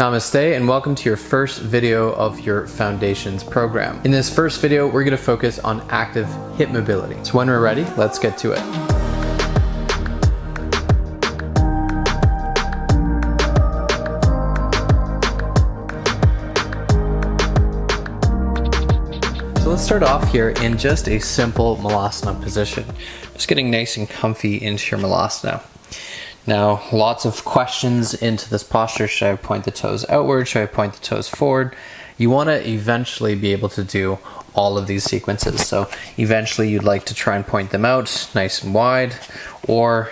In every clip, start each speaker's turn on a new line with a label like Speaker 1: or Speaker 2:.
Speaker 1: Namaste and welcome to your first video of your Foundations program. In this first video, we're going to focus on active hip mobility. So when we're ready, let's get to it. So let's start off here in just a simple Malasana position. Just getting nice and comfy into your Malasana. Now, lots of questions into this posture. Should I point the toes outward? Should I point the toes forward? You want to eventually be able to do all of these sequences. So eventually you'd like to try and point them out nice and wide, or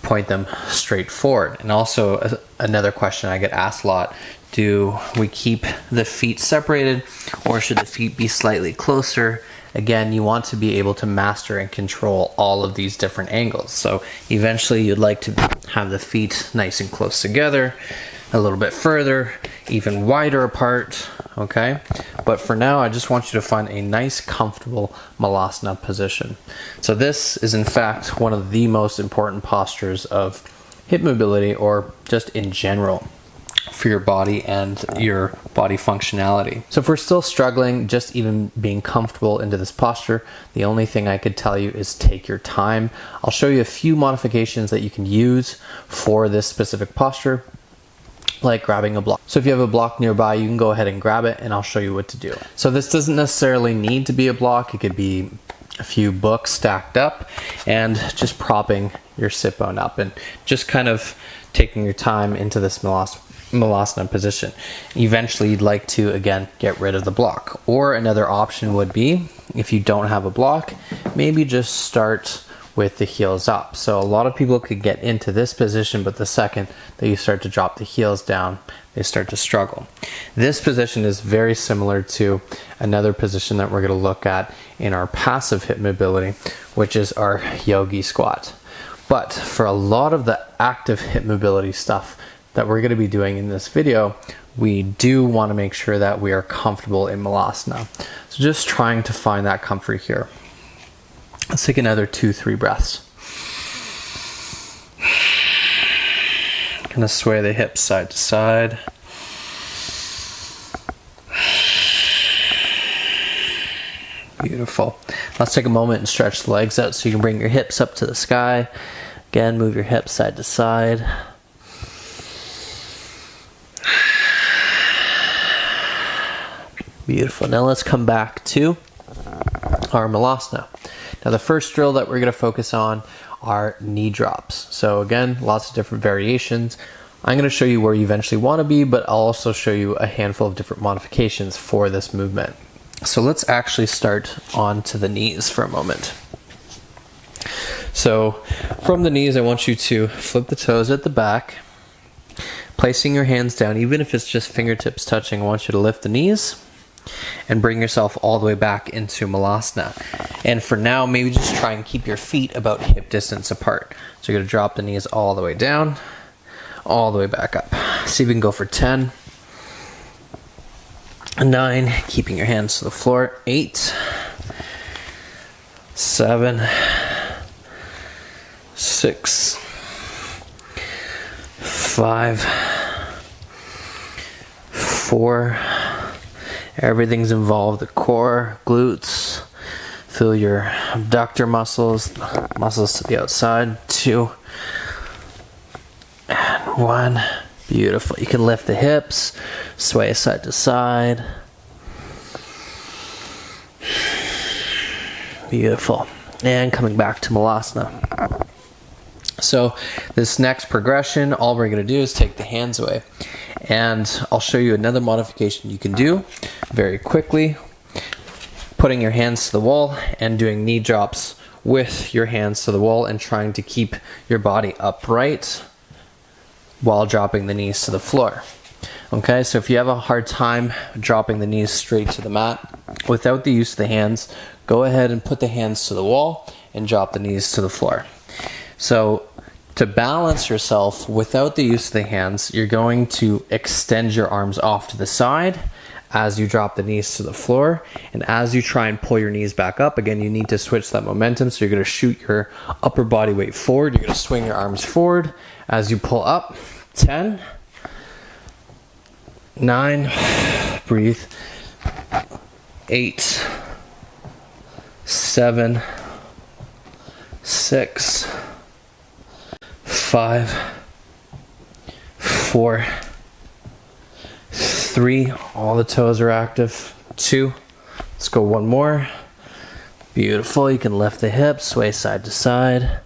Speaker 1: point them straight forward. And also another question I get asked a lot, do we keep the feet separated or should the feet be slightly closer? Again, you want to be able to master and control all of these different angles. So eventually you'd like to have the feet nice and close together, a little bit further, even wider apart, okay? But for now, I just want you to find a nice, comfortable Malasana position. So this is in fact one of the most important postures of hip mobility, or just in general, for your body and your body functionality. So if we're still struggling just even being comfortable into this posture, the only thing I could tell you is take your time. I'll show you a few modifications that you can use for this specific posture, like grabbing a block. So if you have a block nearby, you can go ahead and grab it and I'll show you what to do. So this doesn't necessarily need to be a block. It could be a few books stacked up and just propping your sit bone up and just kind of taking your time into this Malasana position. Eventually you'd like to again get rid of the block, or another option would be, if you don't have a block, maybe just start with the heels up. So a lot of people could get into this position, but the second that you start to drop the heels down, they start to struggle. This position is very similar to another position that we're going to look at in our passive hip mobility, which is our yogi squat. But for a lot of the active hip mobility stuff that we're going to be doing in this video, we do want to make sure that we are comfortable in Malasana. So just trying to find that comfort here. Let's take another 2-3 breaths. Kind of sway the hips side to side. Beautiful. Let's take a moment and stretch the legs out so you can bring your hips up to the sky. Again, move your hips side to side. Beautiful. Now let's come back to our Malasana. Now the first drill that we're going to focus on are knee drops. So again, lots of different variations. I'm going to show you where you eventually want to be, but I'll also show you a handful of different modifications for this movement. So let's actually start onto the knees for a moment. So from the knees, I want you to flip the toes at the back, placing your hands down, even if it's just fingertips touching. I want you to lift the knees and bring yourself all the way back into Malasana. And for now, maybe just try and keep your feet about hip distance apart. So you're going to drop the knees all the way down, all the way back up. See if we can go for 10, 9, keeping your hands to the floor, 8, 7, 6, 5, 4, everything's involved, the core, glutes, feel your adductor muscles, muscles to the outside, 2, and 1, beautiful. You can lift the hips, sway side to side, beautiful. And coming back to Malasana. So this next progression, all we're going to do is take the hands away. And I'll show you another modification you can do very quickly. Putting your hands to the wall and doing knee drops with your hands to the wall and trying to keep your body upright while dropping the knees to the floor. Okay, so if you have a hard time dropping the knees straight to the mat without the use of the hands, go ahead and put the hands to the wall and drop the knees to the floor. So to balance yourself without the use of the hands, you're going to extend your arms off to the side as you drop the knees to the floor. And as you try and pull your knees back up, again, you need to switch that momentum. So you're going to shoot your upper body weight forward. You're going to swing your arms forward as you pull up. 10, 9, breathe, 8, 7, 6, 5, 4, 3, all the toes are active, 2, let's go one more. Beautiful, you can lift the hips, sway side to side.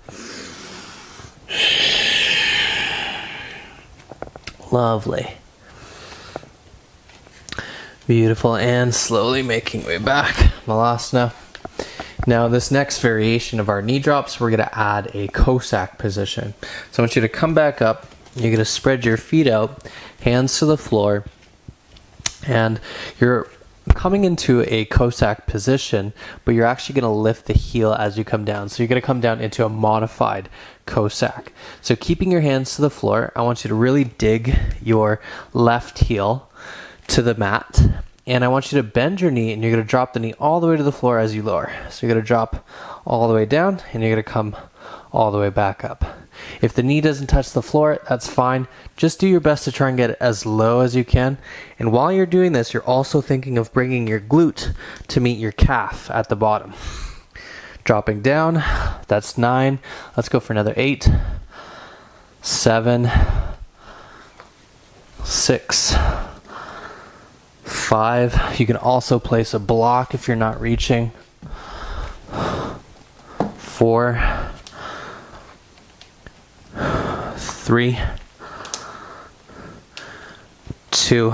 Speaker 1: Lovely. Beautiful, and slowly making way back, Malasana. Now this next variation of our knee drops, we're gonna add a Cossack position. So I want you to come back up, you're gonna spread your feet out, hands to the floor, and you're coming into a Cossack position, but you're actually going to lift the heel as you come down. So you're going to come down into a modified Cossack. So keeping your hands to the floor, I want you to really dig your left heel to the mat. And I want you to bend your knee, and you're going to drop the knee all the way to the floor as you lower. So you're going to drop all the way down, and you're going to come all the way back up. If the knee doesn't touch the floor, that's fine. Just do your best to try and get it as low as you can. And while you're doing this, you're also thinking of bringing your glute to meet your calf at the bottom. Dropping down, that's 9. Let's go for another 8, 7, 6, 5. You can also place a block if you're not reaching. 4, 3, 2,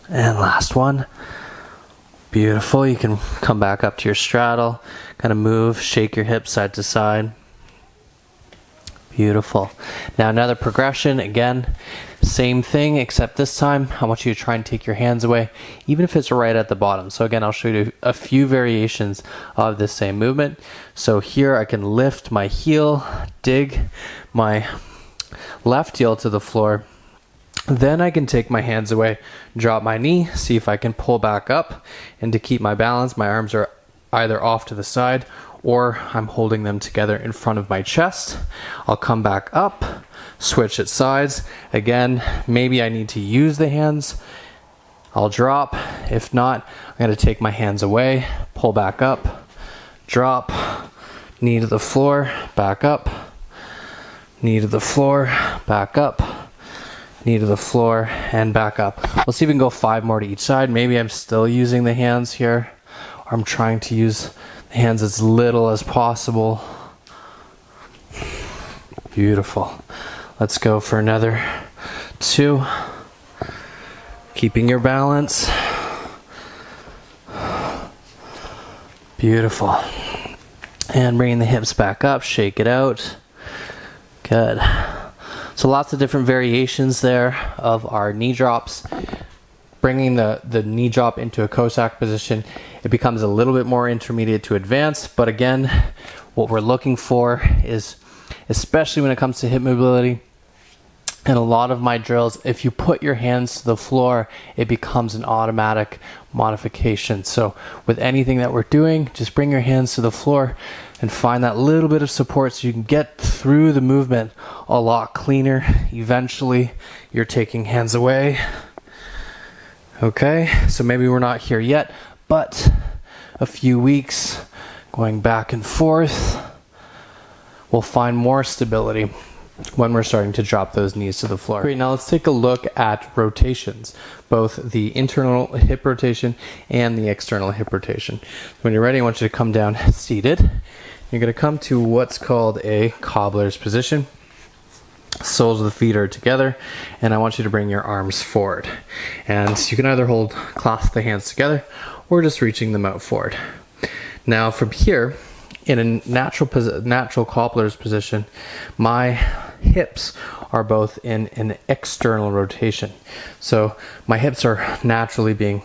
Speaker 1: and last one. Beautiful. You can come back up to your straddle, kind of move, shake your hips side to side. Beautiful. Now another progression, again, same thing, except this time I want you to try and take your hands away, even if it's right at the bottom. So again, I'll show you a few variations of this same movement. So here I can lift my heel, dig my left heel to the floor. Then I can take my hands away, drop my knee, see if I can pull back up. And to keep my balance, my arms are either off to the side or I'm holding them together in front of my chest. I'll come back up, switch at sides. Again, maybe I need to use the hands. I'll drop. If not, I'm going to take my hands away, pull back up, drop, knee to the floor, back up, knee to the floor, back up, knee to the floor, and back up. We'll see if we can go 5 more to each side. Maybe I'm still using the hands here, or I'm trying to use the hands as little as possible. Beautiful. Let's go for another 2. Keeping your balance. Beautiful. And bringing the hips back up, shake it out. Good. So lots of different variations there of our knee drops. Bringing the knee drop into a Cossack position, it becomes a little bit more intermediate to advanced. But again, what we're looking for is, especially when it comes to hip mobility, and a lot of my drills, if you put your hands to the floor, it becomes an automatic modification. So with anything that we're doing, just bring your hands to the floor and find that little bit of support so you can get through the movement a lot cleaner. Eventually, you're taking hands away. Okay, so maybe we're not here yet, but a few weeks going back and forth, we'll find more stability when we're starting to drop those knees to the floor. Great, now let's take a look at rotations, both the internal hip rotation and the external hip rotation. When you're ready, I want you to come down seated. You're going to come to what's called a cobbler's position. Soles of the feet are together, and I want you to bring your arms forward. And you can either clasp the hands together, or just reaching them out forward. Now from here, in a natural cobbler's position, my hips are both in an external rotation. So my hips are naturally being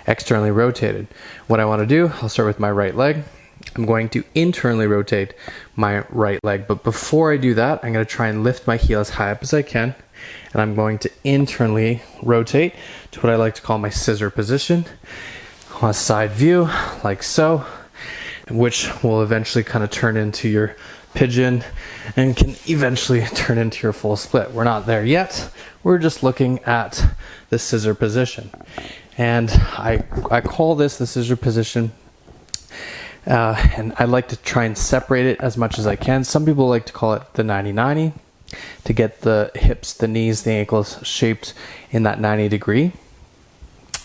Speaker 1: externally rotated. What I want to do, I'll start with my right leg. I'm going to internally rotate my right leg, but before I do that, I'm going to try and lift my heel as high up as I can, and I'm going to internally rotate to what I like to call my scissor position on a side view, like so, which will eventually kind of turn into your pigeon, and can eventually turn into your full split. We're not there yet. We're just looking at the scissor position. And I call this the scissor position, and I like to try and separate it as much as I can. Some people like to call it the 90-90 to get the hips, the knees, the ankles shaped in that 90 degree.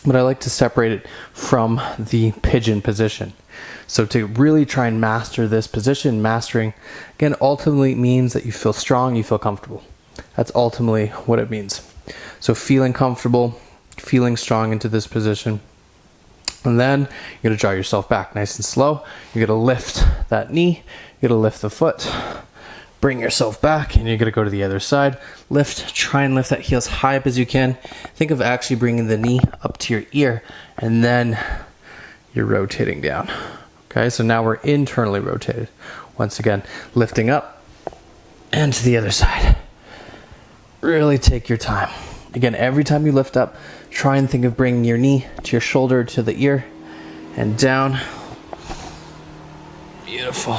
Speaker 1: But I like to separate it from the pigeon position. So to really try and master this position, mastering, again, ultimately means that you feel strong, you feel comfortable. That's ultimately what it means. So feeling comfortable, feeling strong into this position. And then you're going to draw yourself back nice and slow. You're going to lift that knee, you're going to lift the foot, bring yourself back, and you're going to go to the other side. Lift, try and lift that heel as high up as you can. Think of actually bringing the knee up to your ear, and then you're rotating down. Okay, so now we're internally rotated. Once again, lifting up and to the other side. Really take your time. Again, every time you lift up, try and think of bringing your knee to your shoulder, to the ear, and down. Beautiful.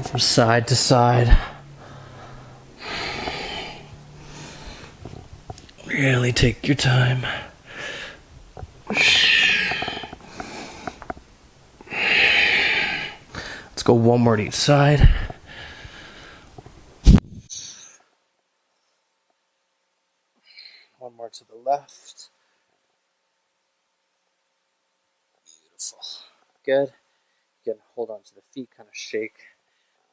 Speaker 1: From side to side. Really take your time. Let's go one more to each side. One more to the left. Beautiful. Good. You can hold on to the feet, kind of shake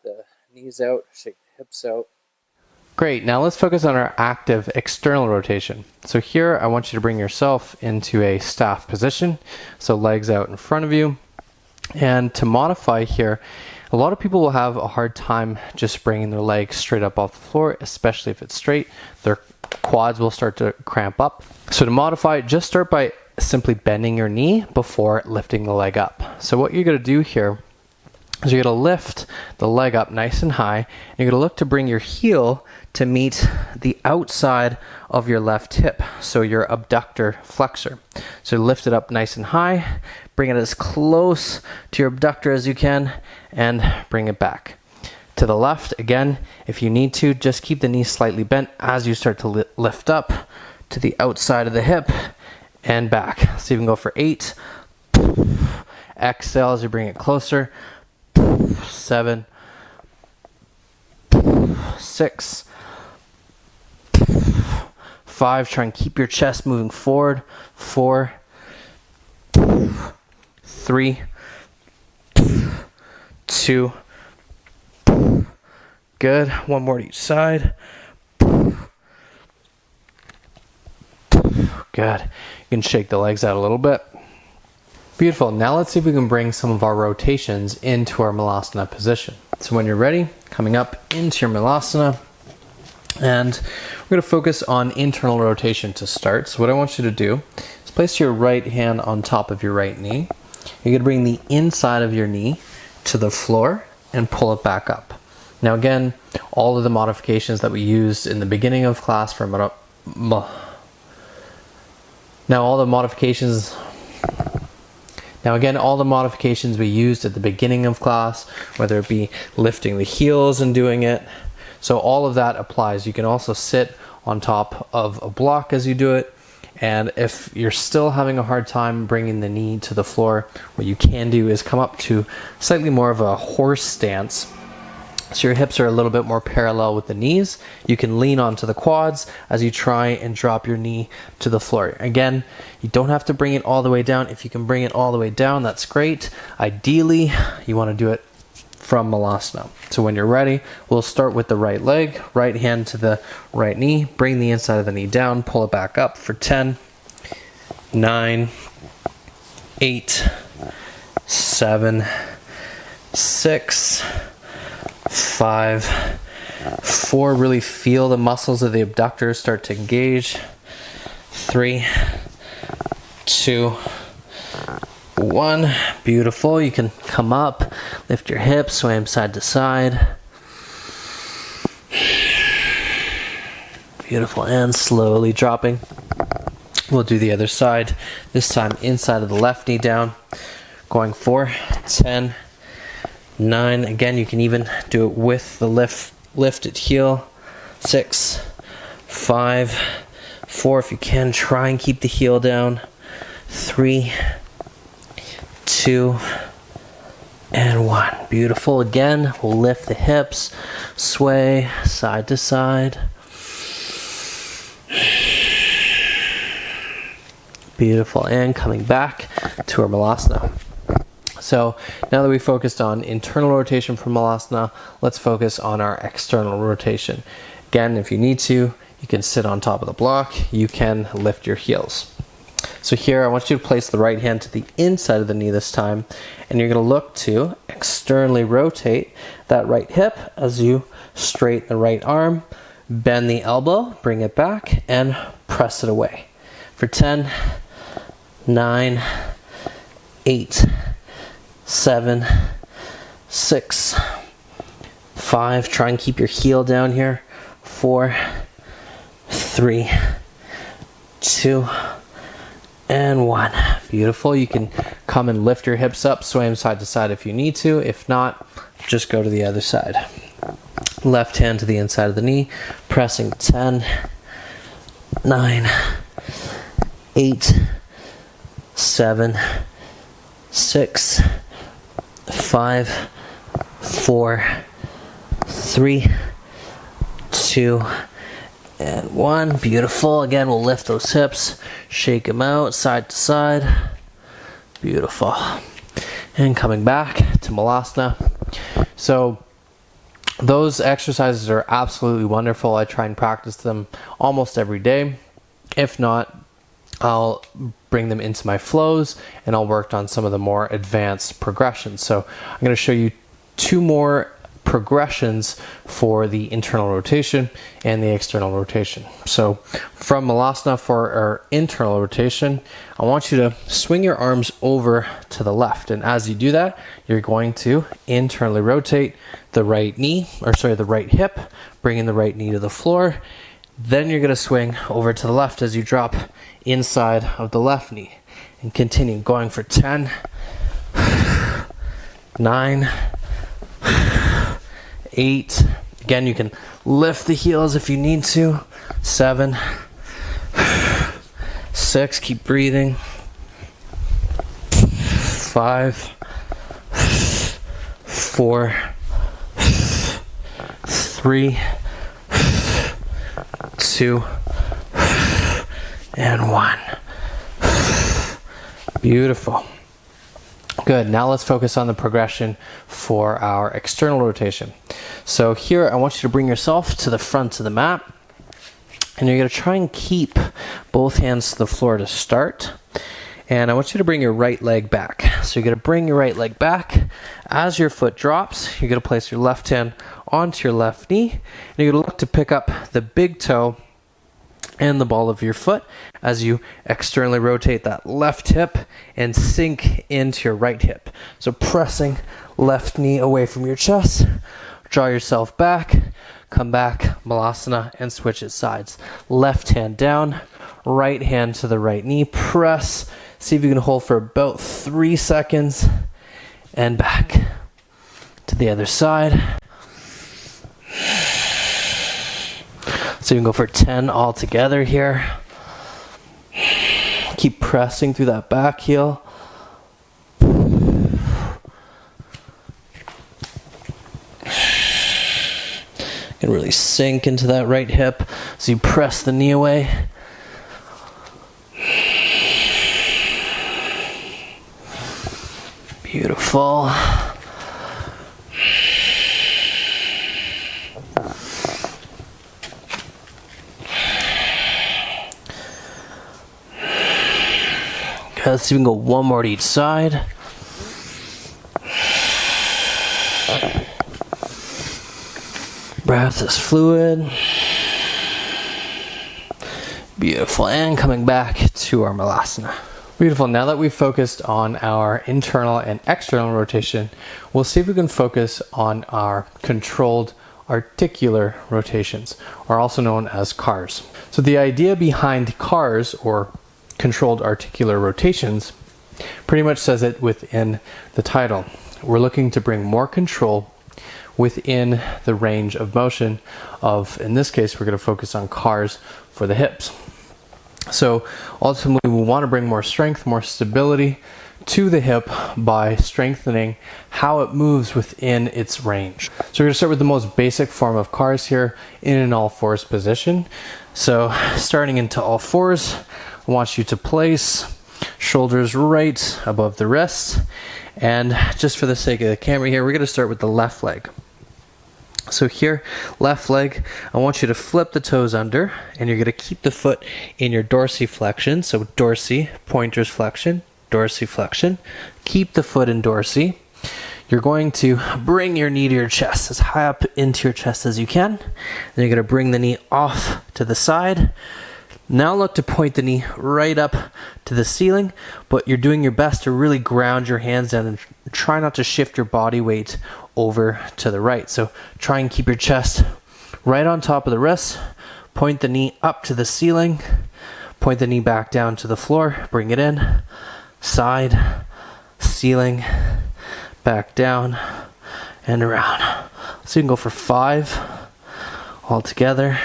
Speaker 1: the knees out, shake the hips out. Great, now let's focus on our active external rotation. So here I want you to bring yourself into a staff position, so legs out in front of you. And to modify here, a lot of people will have a hard time just bringing their legs straight up off the floor, especially if it's straight. Their quads will start to cramp up. So to modify, just start by simply bending your knee before lifting the leg up. So what you're going to do here is you're going to lift the leg up nice and high, and you're going to look to bring your heel to meet the outside of your left hip, so your abductor flexor. So lift it up nice and high, bring it as close to your abductor as you can, and bring it back. To the left, again, if you need to, just keep the knee slightly bent as you start to lift up to the outside of the hip and back. So you can go for 8. Exhale as you bring it closer. 7, 6, 5. Try and keep your chest moving forward. 4, 3, 2. Good. One more to each side. Good. You can shake the legs out a little bit. Beautiful. Now let's see if we can bring some of our rotations into our Malasana position. So when you're ready, coming up into your Malasana, and we're going to focus on internal rotation to start. So what I want you to do is place your right hand on top of your right knee. You're going to bring the inside of your knee to the floor and pull it back up. Now again, all of the modifications that we used in the beginning of class for all the modifications we used at the beginning of class, whether it be lifting the heels and doing it, so all of that applies. You can also sit on top of a block as you do it, and if you're still having a hard time bringing the knee to the floor, what you can do is come up to slightly more of a horse stance. So your hips are a little bit more parallel with the knees. You can lean onto the quads as you try and drop your knee to the floor. Again, you don't have to bring it all the way down. If you can bring it all the way down, that's great. Ideally, you want to do it from Malasana. So when you're ready, we'll start with the right leg, right hand to the right knee, bring the inside of the knee down, pull it back up for 10, 9, 8, 7, 6, 5, 4, really feel the muscles of the abductors start to engage. 3, 2, 1. Beautiful. You can come up, lift your hips, sway them side to side. Beautiful. And slowly dropping. We'll do the other side. This time inside of the left knee down. Going for 10, 9. Again, you can even do it with the lifted heel. 6, 5, 4. If you can, try and keep the heel down. 3, 2, and 1. Beautiful. Again, we'll lift the hips, sway side to side. Beautiful. And coming back to our Malasana. So now that we focused on internal rotation from Malasana, let's focus on our external rotation. Again, if you need to, you can sit on top of the block. You can lift your heels. So here, I want you to place the right hand to the inside of the knee this time, and you're going to look to externally rotate that right hip as you straighten the right arm, bend the elbow, bring it back, and press it away. For 10, 9, 8, 7, 6, 5. Try and keep your heel down here. 4, 3, 2, and 1. Beautiful. You can come and lift your hips up, sway them side to side if you need to. If not, just go to the other side. Left hand to the inside of the knee, pressing 10, 9, 8, 7, 6, 5, 4, 3, 2, and 1. Beautiful. Again, we'll lift those hips, shake them out side to side. Beautiful. And coming back to Malasana. So those exercises are absolutely wonderful. I try and practice them almost every day. If not, I'll bring them into my flows and I'll work on some of the more advanced progressions. So I'm going to show you 2 more progressions for the internal rotation and the external rotation. So from Malasana for our internal rotation, I want you to swing your arms over to the left, and as you do that, you're going to internally rotate the right knee, the right hip, bringing the right knee to the floor. Then you're going to swing over to the left as you drop inside of the left knee, and continue going for 10, 9, 8. Again, you can lift the heels if you need to. 7, 6. Keep breathing. 5, 4, 3, 2, and 1. Beautiful. Good. Now let's focus on the progression for our external rotation. So here, I want you to bring yourself to the front of the mat, and you're going to try and keep both hands to the floor to start. And I want you to bring your right leg back. So you're going to bring your right leg back. As your foot drops, you're going to place your left hand onto your left knee, and you're going to look to pick up the big toe and the ball of your foot as you externally rotate that left hip and sink into your right hip. So pressing left knee away from your chest, draw yourself back, come back, Malasana, and switch it sides. Left hand down, right hand to the right knee, press, see if you can hold for about 3 seconds, and back to the other side. So you can go for 10 all together here. Keep pressing through that back heel. And really sink into that right hip as you press the knee away. Beautiful. Okay, let's even go 1 more to each side. Breath is fluid. Beautiful. And coming back to our Malasana. Beautiful. Now that we've focused on our internal and external rotation, we'll see if we can focus on our controlled articular rotations, or also known as CARs. So the idea behind CARs, or controlled articular rotations, pretty much says it within the title. we're looking to bring more control within the range of motion of, in this case, we're going to focus on cars for the hips. So ultimately we want to bring more strength, more stability to the hip by strengthening how it moves within its range. So we're going to start with the most basic form of cars here in an all fours position. So starting into all fours, I want you to place shoulders right above the wrists. And just for the sake of the camera here, we're going to start with the left leg. So here, left leg, I want you to flip the toes under, and you're going to keep the foot in your dorsiflexion. So dorsi, pointer's flexion, dorsiflexion. Keep the foot in dorsi. You're going to bring your knee to your chest, as high up into your chest as you can. Then you're going to bring the knee off to the side. Now look to point the knee right up to the ceiling, but you're doing your best to really ground your hands down and try not to shift your body weight over to the right. So try and keep your chest right on top of the wrist. Point the knee up to the ceiling. Point the knee back down to the floor. Bring it in. Side, ceiling, back down, and around. So you can go for 5 all together.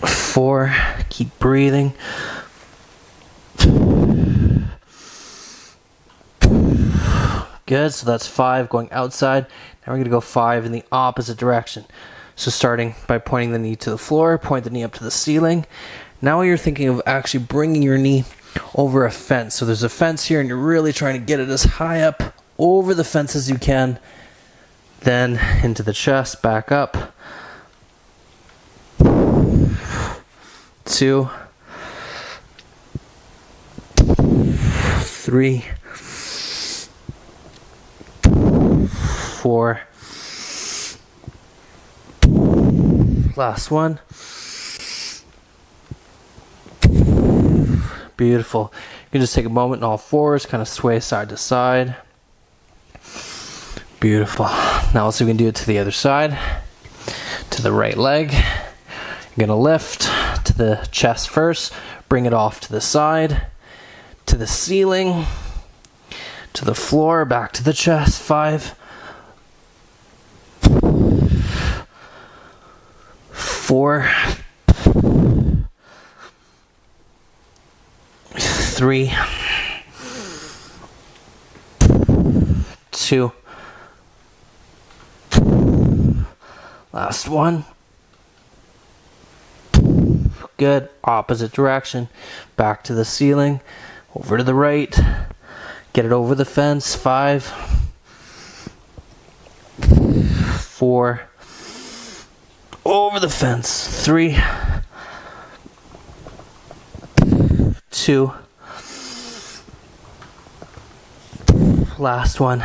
Speaker 1: 4, keep breathing. Good, so that's 5 going outside. Now we're going to go 5 in the opposite direction. So starting by pointing the knee to the floor, point the knee up to the ceiling. Now you're thinking of actually bringing your knee over a fence. So there's a fence here and you're really trying to get it as high up over the fence as you can. Then into the chest, back up. 2, 3, 4. Last one. Beautiful. You can just take a moment in all fours, kind of sway side to side. Beautiful. Now let's see if we can do it to the other side. To the right leg. You're going to lift to the chest first. Bring it off to the side. To the ceiling. To the floor. Back to the chest. 5. 4. 3. 2. Last one. Good. Opposite direction. Back to the ceiling. Over to the right. Get it over the fence. 5. 4. Over the fence. 3. 2. Last one.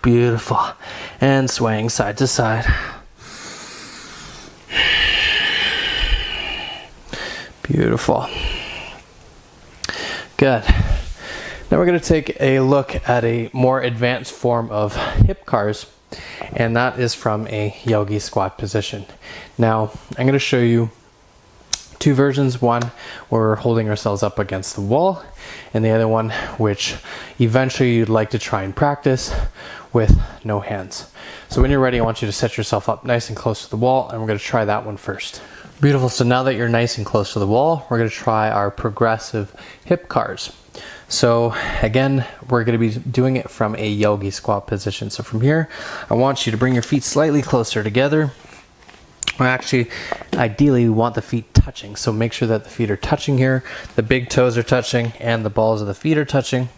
Speaker 1: Beautiful. And swaying side to side. Beautiful. Good. Now we're going to take a look at a more advanced form of hip cars, and that is from a yogi squat position. Now I'm going to show you 2 versions, one where we're holding ourselves up against the wall, and the other one which eventually you'd like to try and practice with no hands. So when you're ready, I want you to set yourself up nice and close to the wall, and we're going to try that one first. Beautiful. So now that you're nice and close to the wall, we're going to try our progressive hip cars. So again, we're going to be doing it from a yogi squat position. So from here, I want you to bring your feet slightly closer together. Or actually, ideally, we want the feet touching. So make sure that the feet are touching here. The big toes are touching and the balls of the feet are touching.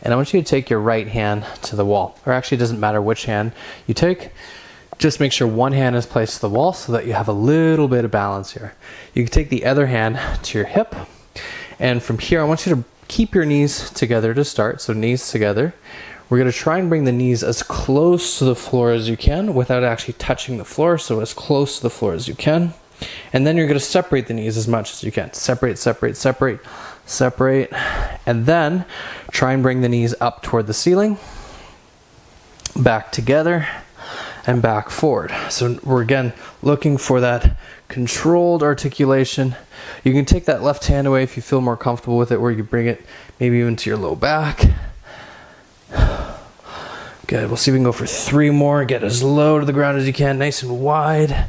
Speaker 1: And I want you to take your right hand to the wall. Or actually, it doesn't matter which hand you take. Just make sure one hand is placed to the wall so that you have a little bit of balance here. You can take the other hand to your hip. And from here, I want you to keep your knees together to start. So knees together. We're going to try and bring the knees as close to the floor as you can without actually touching the floor. So as close to the floor as you can. And then you're going to separate the knees as much as you can. Separate, separate, separate, separate. And then try and bring the knees up toward the ceiling. Back together. and back forward. So we're again looking for that controlled articulation. You can take that left hand away if you feel more comfortable with it, where you bring it maybe even to your low back. Good. We'll see if we can go for 3 more. Get as low to the ground as you can, nice and wide.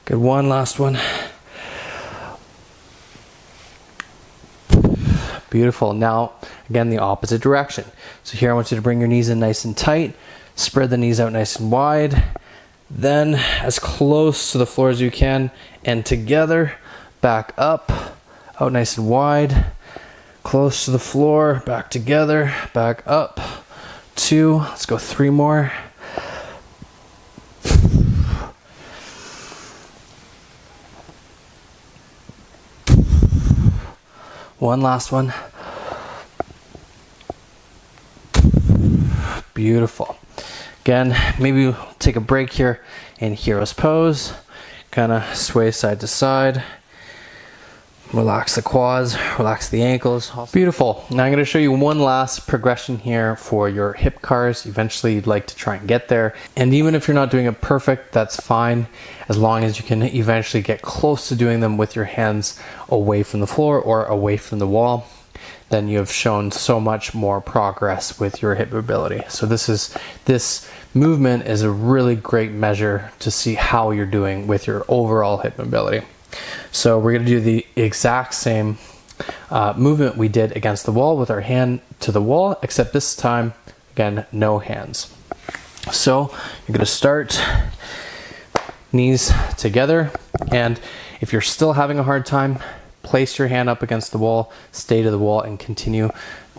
Speaker 1: Good. One last one. Beautiful. Now, again, the opposite direction. So here I want you to bring your knees in nice and tight. Spread the knees out nice and wide. Then, as close to the floor as you can, and together, back up, out nice and wide. Close to the floor, back together, back up. 2. Let's go 3 more. One last one. Beautiful. Again, maybe we'll take a break here in hero's pose. Kind of sway side to side. Relax the quads, relax the ankles. Beautiful. Now I'm going to show you one last progression here for your hip cars. Eventually you'd like to try and get there. And even if you're not doing it perfect, that's fine, as long as you can eventually get close to doing them with your hands away from the floor or away from the wall. Then you have shown so much more progress with your hip mobility. So this movement is a really great measure to see how you're doing with your overall hip mobility. So we're going to do the exact same movement we did against the wall with our hand to the wall, except this time, again, no hands. So you're going to start knees together, and if you're still having a hard time, place your hand up against the wall, stay to the wall, and continue.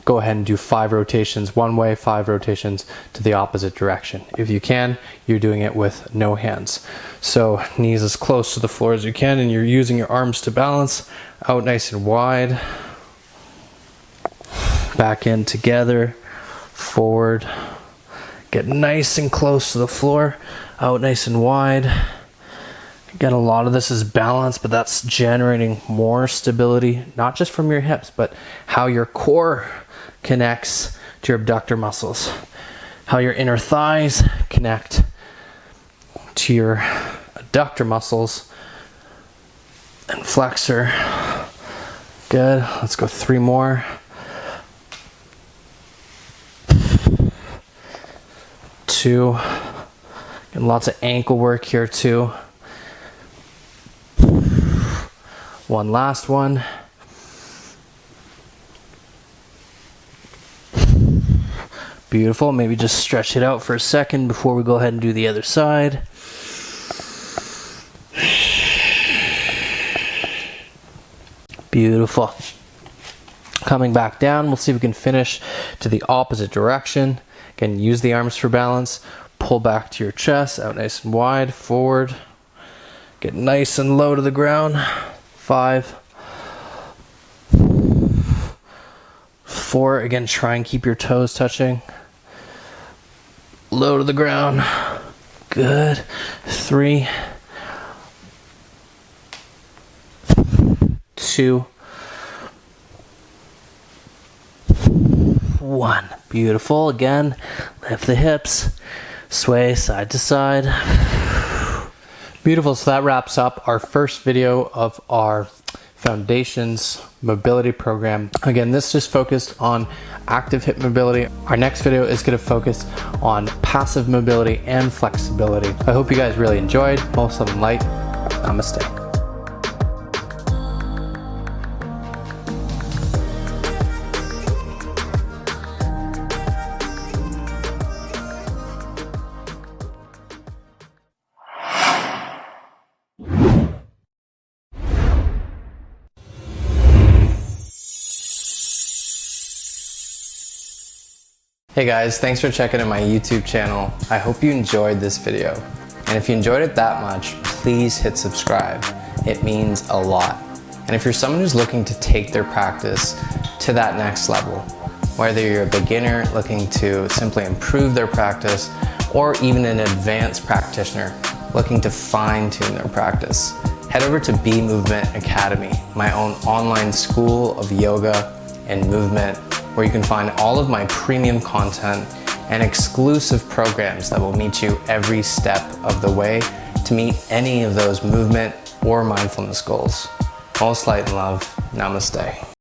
Speaker 1: Go ahead and do 5 rotations one way, 5 rotations to the opposite direction. If you can, you're doing it with no hands. So knees as close to the floor as you can, and you're using your arms to balance. Out nice and wide. Back in together. Forward. Get nice and close to the floor. Out nice and wide. Again, a lot of this is balance, but that's generating more stability, not just from your hips, but how your core connects to your abductor muscles, how your inner thighs connect to your adductor muscles and flexor. Good. Let's go 3 more. 2. And lots of ankle work here too. 1 last one. Beautiful. Maybe just stretch it out for a second before we go ahead and do the other side. Beautiful. Coming back down, we'll see if we can finish to the opposite direction. Again, use the arms for balance. Pull back to your chest, out nice and wide, forward. Get nice and low to the ground. 5. 4. Again, try and keep your toes touching. Low to the ground. Good. 3. 2. 1. Beautiful. Again, lift the hips. Sway side to side. Beautiful. So that wraps up our first video of our Foundations mobility program. Again, this just focused on active hip mobility. Our next video is going to focus on passive mobility and flexibility. I hope you guys really enjoyed. Most of them light. Namaste. Hey guys, thanks for checking out my YouTube channel. I hope you enjoyed this video. And if you enjoyed it that much, please hit subscribe. It means a lot. And if you're someone who's looking to take their practice to that next level, whether you're a beginner looking to simply improve their practice, or even an advanced practitioner looking to fine-tune their practice, head over to B Movement Academy, my own online school of yoga and movement, where you can find all of my premium content and exclusive programs that will meet you every step of the way to meet any of those movement or mindfulness goals. Most light and love. Namaste.